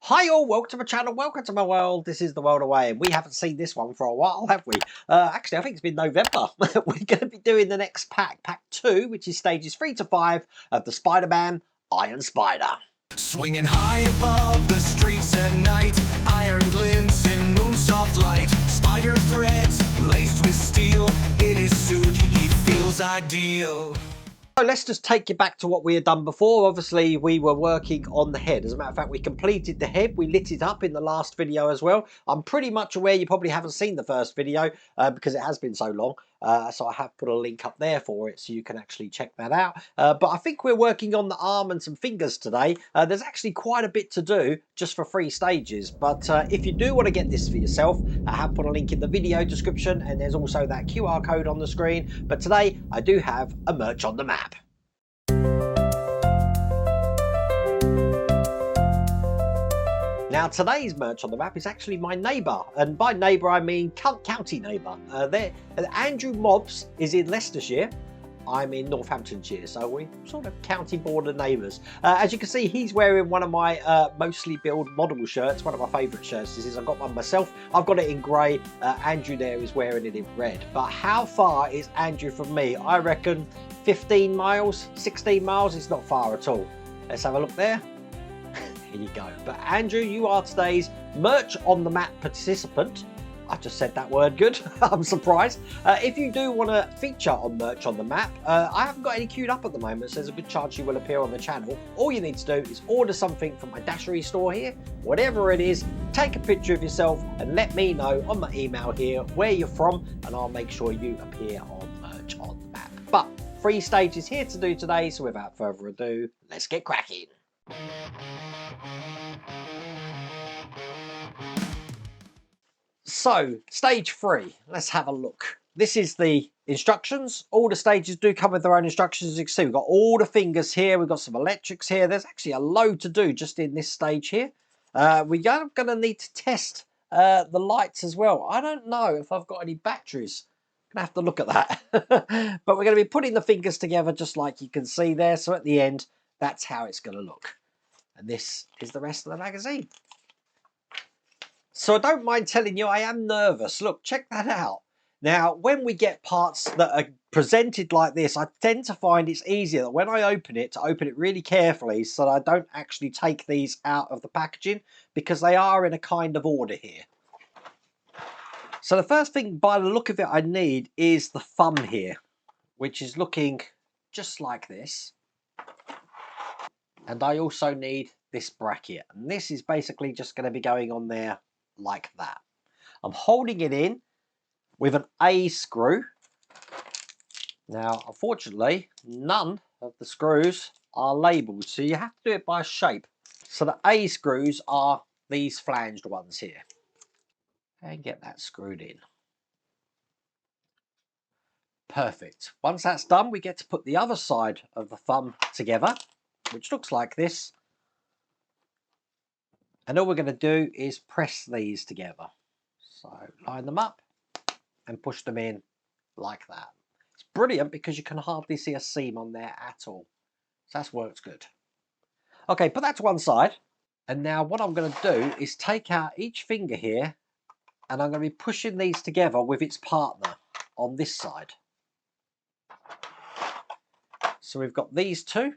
Hi all, welcome to my channel, welcome to my world. This is the world away, and we haven't seen this one for a while, have we? Actually, I think it's been November. We're going to be doing the next pack, pack 2, which is stages 3 to 5 of the Spider-Man Iron Spider. Swinging high above the streets at night, iron glints in moonsoft light, spider threads laced with steel, in his suit he feels ideal. So let's just take you back to what we had done before. Obviously, we were working on the head. As a matter of fact, we completed the head. We lit it up in the last video as well. I'm pretty much aware you probably haven't seen the first video because it has been so long. So I have put a link up there for it so you can actually check that out. But I think we're working on the arm and some fingers today. There's actually quite a bit to do just for 3 stages. But if you do want to get this for yourself, I have put a link in the video description, and there's also that QR code on the screen. But today I do have a merch on the map. Now today's merch on the map is actually my neighbour, and by neighbour I mean county neighbour. Andrew Mobbs is in Leicestershire. I'm in Northamptonshire, so we're sort of county border neighbours. As you can see, he's wearing one of my mostly build model shirts. One of my favourite shirts. This is. I've got one myself. I've got it in grey. Andrew there is wearing it in red. But how far is Andrew from me? I reckon 15 miles, 16 miles. It's not far at all. Let's have a look there. Here you go. But Andrew, you are today's merch on the map participant. I just said that word good. I'm surprised. If you do want to feature on merch on the map, I haven't got any queued up at the moment, so there's a good chance you will appear on the channel. All you need to do is order something from my Dashery store here, whatever it is, take a picture of yourself and let me know on my email here where you're from, and I'll make sure you appear on merch on the map. But 3 stages here to do today, so without further ado, let's get cracking. So, stage 3, let's have a look. This is the instructions. All the stages do come with their own instructions. As you can see, we've got all the fingers here. We've got some electrics here. There's actually a load to do just in this stage here. We're going to need to test the lights as well. I don't know if I've got any batteries. I'm going to have to look at that. But we're going to be putting the fingers together just like you can see there. So at the end, that's how it's going to look. And this is the rest of the magazine. So I don't mind telling you, I am nervous. Look, check that out. Now, when we get parts that are presented like this, I tend to find it's easier that when I open it, to open it really carefully so that I don't actually take these out of the packaging, because they are in a kind of order here. So the first thing, by the look of it, I need is the thumb here, which is looking just like this. And I also need this bracket. And this is basically just going to be going on there like that. I'm holding it in with an A screw. Now, unfortunately, none of the screws are labelled, so you have to do it by shape. So the A screws are these flanged ones here. And get that screwed in. Perfect. Once that's done, we get to put the other side of the thumb together, which looks like this. And all we're going to do is press these together. So line them up and push them in like that. It's brilliant because you can hardly see a seam on there at all. So that's worked good. Okay, put that to one side. And now what I'm going to do is take out each finger here, and I'm going to be pushing these together with its partner on this side. So we've got these two.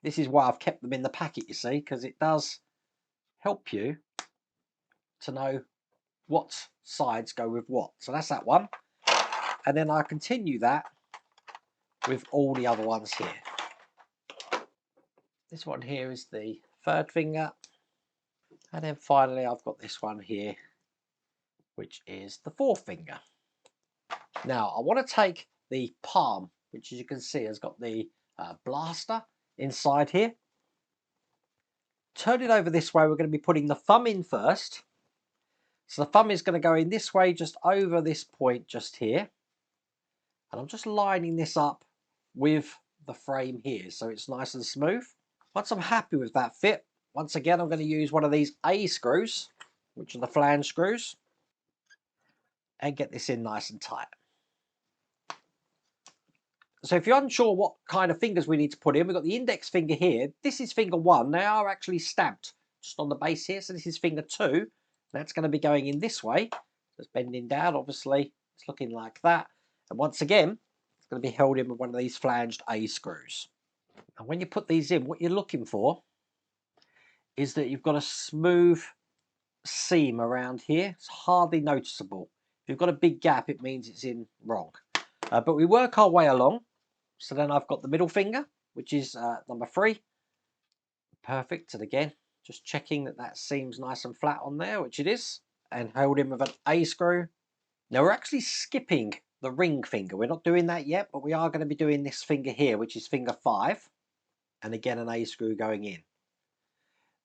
This is why I've kept them in the packet, you see, because it does help you to know what sides go with what. So that's that one. And then I continue that with all the other ones here. This one here is the 3rd finger. And then finally I've got this one here, which is the 4th finger. Now I want to take the palm, which as you can see has got the blaster inside here. Turn it over this way. We're going to be putting the thumb in first. So the thumb is going to go in this way, just over this point just here. And I'm just lining this up with the frame here, so it's nice and smooth. Once I'm happy with that fit, once again, I'm going to use one of these A screws, which are the flange screws, and get this in nice and tight. So if you're unsure what kind of fingers we need to put in, we've got the index finger here. This is finger 1. They are actually stabbed just on the base here. So this is finger 2. That's going to be going in this way. So it's bending down, obviously. It's looking like that. And once again, it's going to be held in with one of these flanged A screws. And when you put these in, what you're looking for is that you've got a smooth seam around here. It's hardly noticeable. If you've got a big gap, it means it's in wrong. But we work our way along. So then I've got the middle finger, which is number 3. Perfect. And again, just checking that that seam's nice and flat on there, which it is. And hold in with an A screw. Now we're actually skipping the ring finger. We're not doing that yet, but we are going to be doing this finger here, which is finger 5. And again, an A screw going in.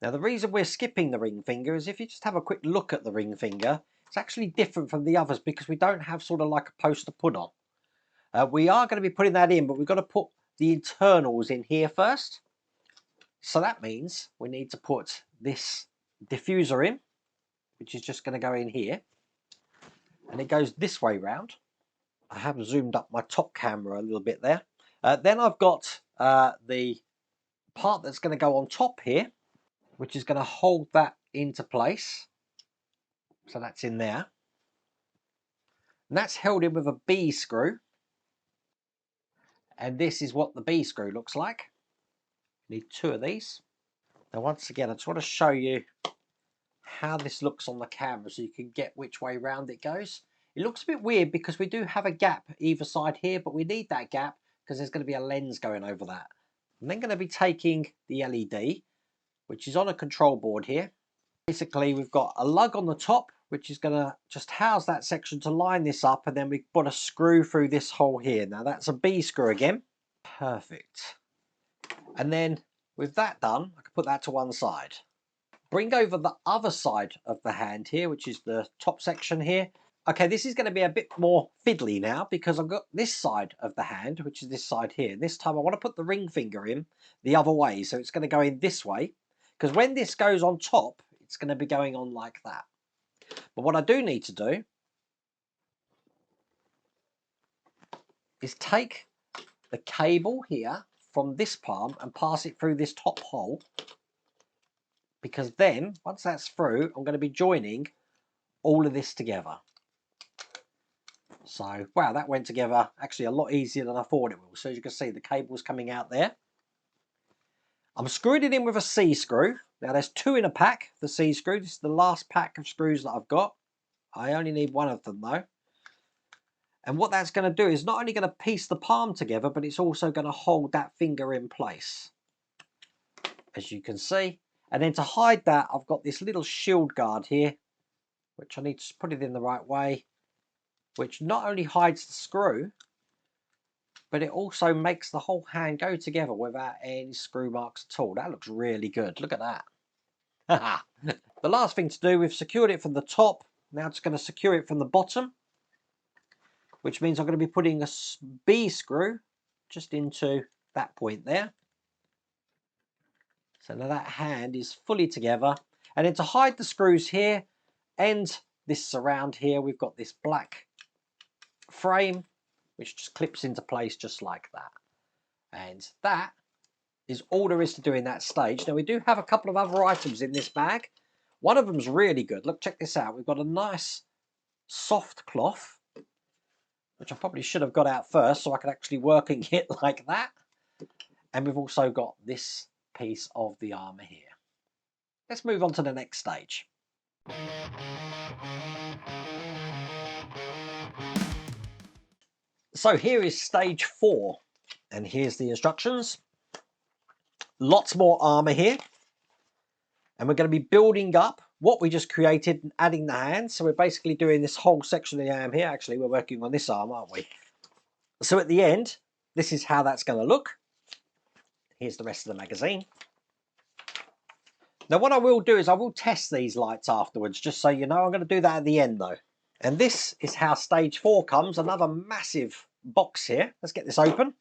Now the reason we're skipping the ring finger is if you just have a quick look at the ring finger, it's actually different from the others because we don't have sort of like a post to put on. We are going to be putting that in, but we've got to put the internals in here first. So that means we need to put this diffuser in, which is just going to go in here. And it goes this way round. I have zoomed up my top camera a little bit there. Then I've got the part that's going to go on top here, which is going to hold that into place. So that's in there. And that's held in with a B screw. And this is what the B screw looks like. Need 2 of these. Now once again, I just want to show you how this looks on the camera so you can get which way round it goes. It looks a bit weird because we do have a gap either side here, but we need that gap because there's going to be a lens going over that. I'm then going to be taking the LED, which is on a control board here. Basically, we've got a lug on the top, which is going to just house that section to line this up, and then we put a screw through this hole here. Now that's a B screw again. Perfect. And then with that done, I can put that to one side. Bring over the other side of the hand here, which is the top section here. Okay, this is going to be a bit more fiddly now because I've got this side of the hand, which is this side here. This time I want to put the ring finger in the other way. So it's going to go in this way because when this goes on top, it's going to be going on like that. But what I do need to do is take the cable here from this palm and pass it through this top hole, because then once that's through, I'm going to be joining all of this together. So wow, that went together actually a lot easier than I thought it will. So as you can see, the cable's coming out there. I'm screwing it in with a C screw. Now there's 2 in a pack, the C screw. This is the last pack of screws that I've got. I only need 1 of them though. And what that's going to do is not only going to piece the palm together, but it's also going to hold that finger in place, as you can see. And then to hide that, I've got this little shield guard here, which I need to put it in the right way, which not only hides the screw, but it also makes the whole hand go together without any screw marks at all. That looks really good. Look at that. The last thing to do, we've secured it from the top. Now it's going to secure it from the bottom, which means I'm going to be putting a B screw just into that point there. So now that hand is fully together. And then to hide the screws here and this surround here, we've got this black frame, which just clips into place just like that. And that is all there is to do in that stage. Now we do have a couple of other items in this bag. One of them's really good. Look, check this out. We've got a nice soft cloth, which I probably should have got out first so I could actually work and get like that. And we've also got this piece of the armour here. Let's move on to the next stage. So here is stage 4, and here's the instructions. Lots more armour here, and we're going to be building up what we just created and adding the hands. So we're basically doing this whole section of the arm here. Actually, we're working on this arm, aren't we? So at the end, this is how that's going to look. Here's the rest of the magazine. Now what I will do is I will test these lights afterwards, just so you know. I'm going to do that at the end though. And this is how stage 4 comes. Another massive box here. Let's get this open.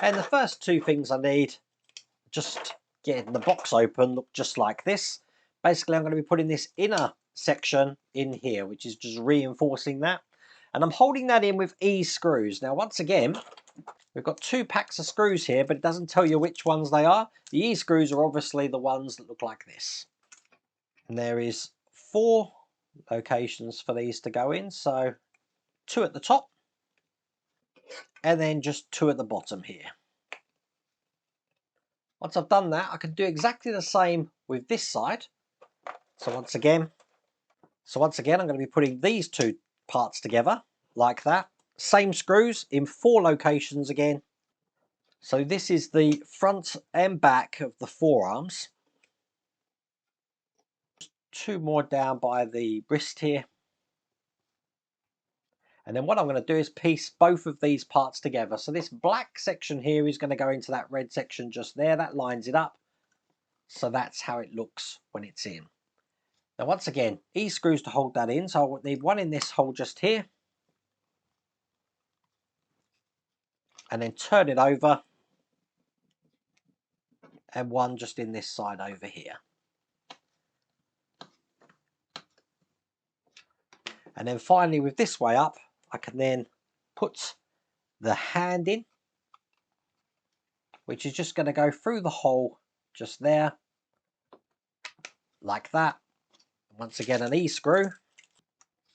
And the first 2 things I need, just getting the box open, look just like this. Basically, I'm going to be putting this inner section in here, which is just reinforcing that. And I'm holding that in with E screws. Now, once again, We've got 2 packs of screws here, but it doesn't tell you which ones they are. The E-screws are obviously the ones that look like this. And there is 4 locations for these to go in, so 2 at the top, and then just 2 at the bottom here. Once I've done that, I can do exactly the same with this side. So once again, I'm going to be putting these 2 parts together like that. Same screws in 4 locations again. So this is the front and back of the forearms. 2 more down by the wrist here. And then what I'm going to do is piece both of these parts together. So this black section here is going to go into that red section just there. That lines it up. So that's how it looks when it's in. Now once again, E-screws to hold that in. So I need one in this hole just here. And then turn it over. And one just in this side over here. And then finally with this way up, I can then put the hand in, which is just going to go through the hole just there, like that. Once again, an E-screw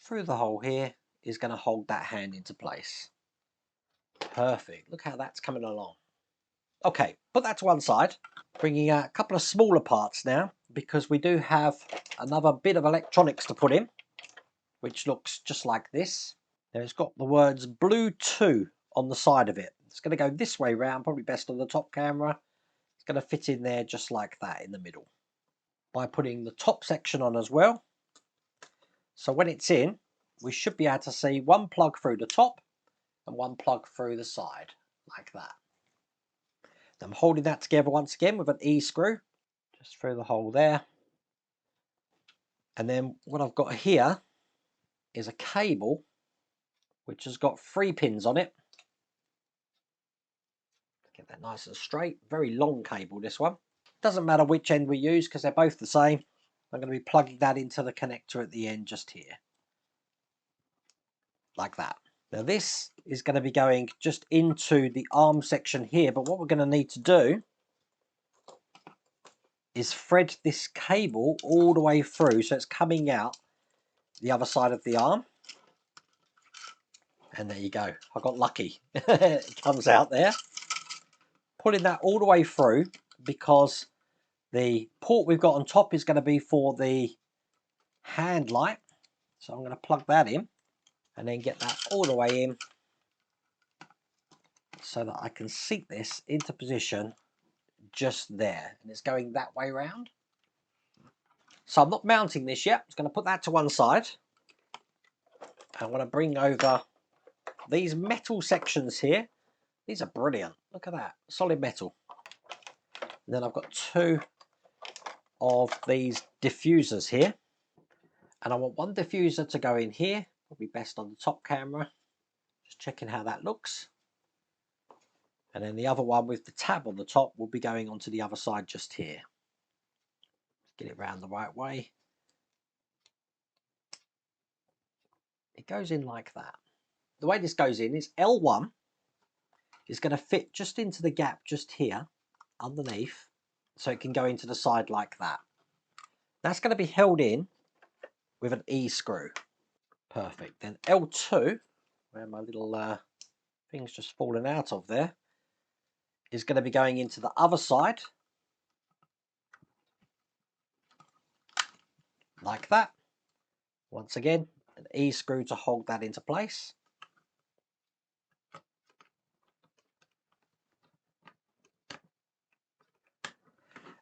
through the hole here is going to hold that hand into place. Perfect. Look how that's coming along. Okay, put that to one side. Bringing out a couple of smaller parts now, because we do have another bit of electronics to put in, which looks just like this. Now it's got the words Blue 2 on the side of it. It's going to go this way round, probably best on the top camera. It's going to fit in there just like that in the middle. By putting the top section on as well. So when it's in, we should be able to see one plug through the top and one plug through the side, like that. I'm holding that together once again with an E-screw, just through the hole there. And then what I've got here is a cable, which has got 3 pins on it. Get that nice and straight. Very long cable, this one. Doesn't matter which end we use because they're both the same. I'm going to be plugging that into the connector at the end just here. Like that. Now this is going to be going just into the arm section here, but what we're going to need to do is thread this cable all the way through so it's coming out the other side of the arm. And there you go. I got lucky. It comes out there. Pulling that all the way through because the port we've got on top is going to be for the hand light. So I'm going to plug that in and then get that all the way in so that I can seat this into position just there, and it's going that way round. So I'm not mounting this yet. I'm just going to put that to one side. I want to bring over these metal sections here. These are brilliant. Look at that, solid metal. And then I've got 2 of these diffusers here, and I want one diffuser to go in here, probably best on the top camera. Just checking how that looks. And then the other one with the tab on the top will be going onto the other side just here. Get it round the right way. It goes in like that. The way this goes in is L1 is going to fit just into the gap just here underneath, so it can go into the side like that. That's going to be held in with an E-screw. Perfect. Then L2, where my little thing's just fallen out of there, is going to be going into the other side like that. Once again, an E-screw to hold that into place.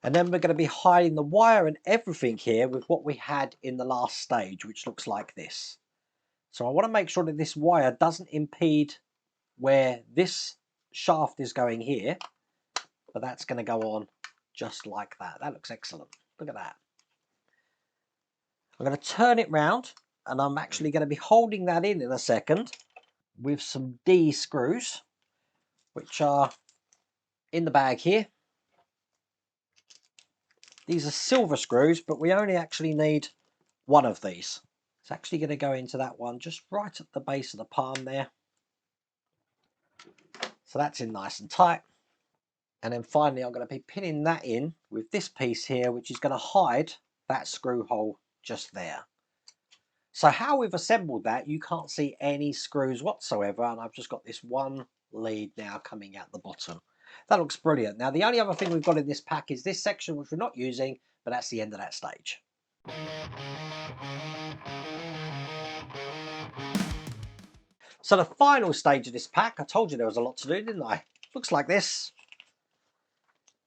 And then we're going to be hiding the wire and everything here with what we had in the last stage, which looks like this. So I want to make sure that this wire doesn't impede where this shaft is going here, but that's going to go on just like that. That looks excellent. Look at that. I'm going to turn it round, and I'm actually going to be holding that in a second with some D screws, which are in the bag here. These are silver screws, but we only actually need one of these. It's actually going to go into that one just right at the base of the palm there. So that's in nice and tight. And then finally I'm going to be pinning that in with this piece here, which is going to hide that screw hole just there. So how we've assembled that, you can't see any screws whatsoever, and I've just got this one lead now coming out the bottom. That looks brilliant. Now the only other thing we've got in this pack is this section, which we're not using, but that's the end of that stage. So the final stage of this pack, I told you there was a lot to do, didn't I? Looks like this.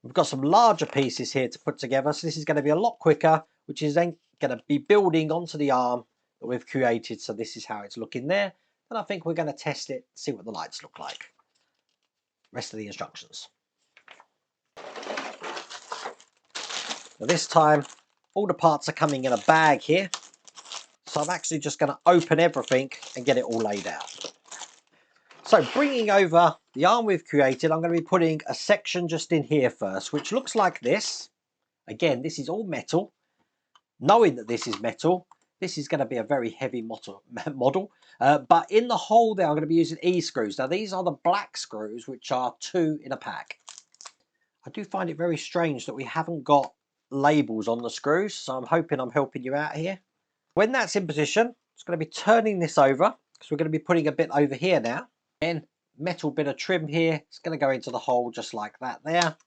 We've got some larger pieces here to put together, so this is going to be a lot quicker, which is then going to be building onto the arm that we've created. So this is how it's looking there. And I think we're going to test it, see what the lights look like. Rest of the instructions. Now this time, all the parts are coming in a bag here. So I'm actually just going to open everything and get it all laid out. So bringing over the arm we've created, I'm going to be putting a section just in here first, which looks like this. Again, this is all metal. Knowing that this is metal, this is going to be a very heavy model. But in the hole there, I'm going to be using E-screws. Now these are the black screws, which are 2 in a pack. I do find it very strange that we haven't got labels on the screws, so I'm hoping I'm helping you out here. When that's in position, I'm just going to be turning this over, because we're going to be putting a bit over here now. Then metal bit of trim here, it's going to go into the hole just like that there.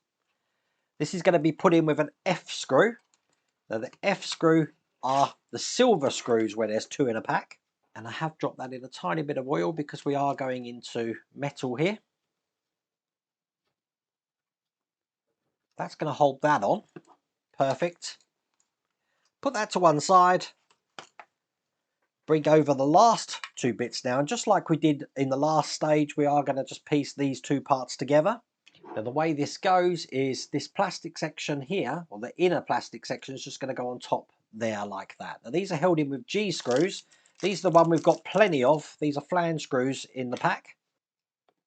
This is going to be put in with an F screw. Now the F screw are the silver screws where there's 2 in a pack. And I have dropped that in a tiny bit of oil because we are going into metal here. That's going to hold that on. Perfect. Put that to one side. Bring over the last 2 bits now, and just like we did in the last stage, we are going to just piece these 2 parts together. Now the way this goes is this plastic section here, or the inner plastic section, is just going to go on top there like that. Now these are held in with G screws. These are the one we've got plenty of. These are flange screws in the pack,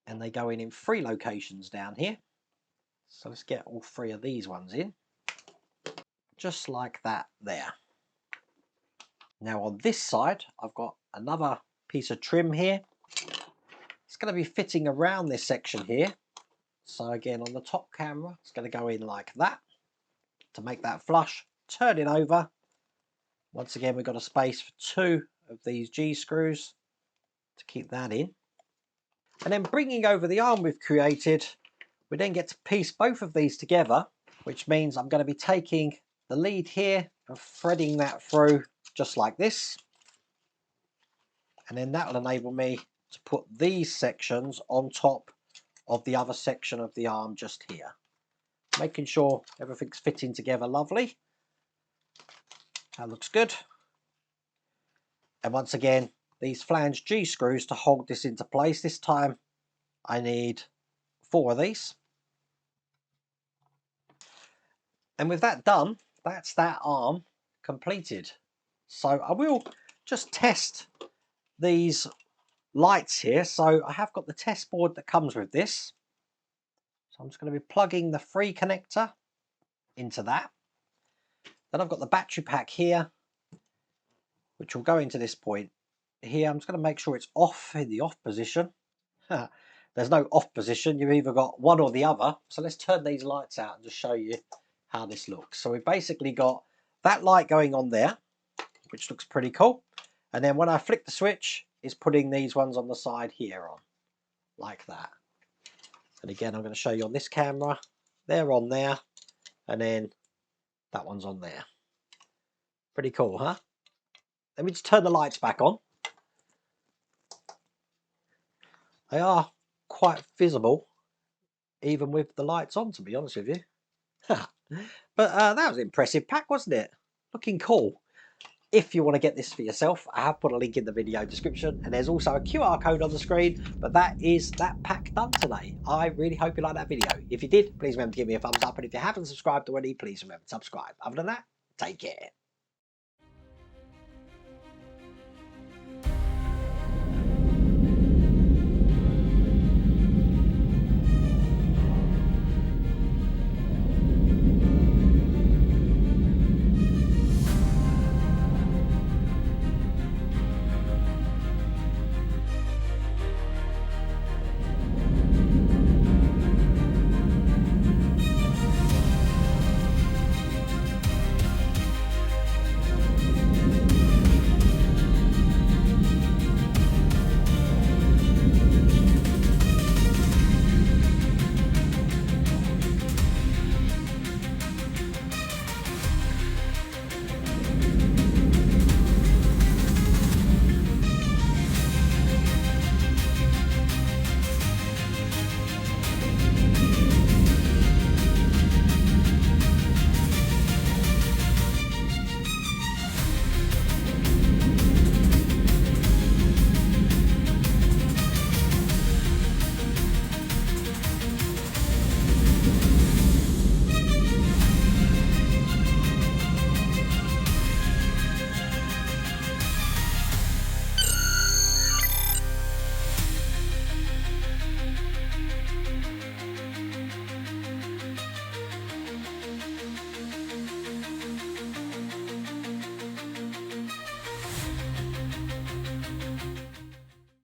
and they go in 3 locations down here. So let's get all 3 of these ones in, just like that there. Now on this side, I've got another piece of trim here. It's going to be fitting around this section here. So again, on the top camera, it's going to go in like that to make that flush. Turn it over. Once again, we've got a space for 2 of these G screws to keep that in. And then bringing over the arm we've created, we then get to piece both of these together, which means I'm going to be taking the lead here and threading that through just like this, and then that will enable me to put these sections on top of the other section of the arm just here, making sure everything's fitting together lovely. That looks good. And once again, these flange G screws to hold this into place. This time I need 4 of these. And with that done, that's that arm completed. So I will just test these lights here. So I have got the test board that comes with this. So I'm just going to be plugging the 3 connector into that. Then I've got the battery pack here, which will go into this point here. I'm just going to make sure it's off, in the off position. There's no off position. You've either got one or the other. So let's turn these lights out and just show you how this looks. So we've basically got that light going on there, which looks pretty cool. And then when I flick the switch, it's putting these ones on the side here on, like that. And again, I'm going to show you on this camera. They're on there, and then that one's on there. Pretty cool, huh? Let me just turn the lights back on. They are quite visible, even with the lights on, to be honest with you. But that was an impressive pack, wasn't it? Looking cool. If you want to get this for yourself, I have put a link in the video description, and there's also a QR code on the screen. But that is that pack done today. I really hope you liked that video. If you did, please remember to give me a thumbs up, and if you haven't subscribed already, please remember to subscribe. Other than that, take care.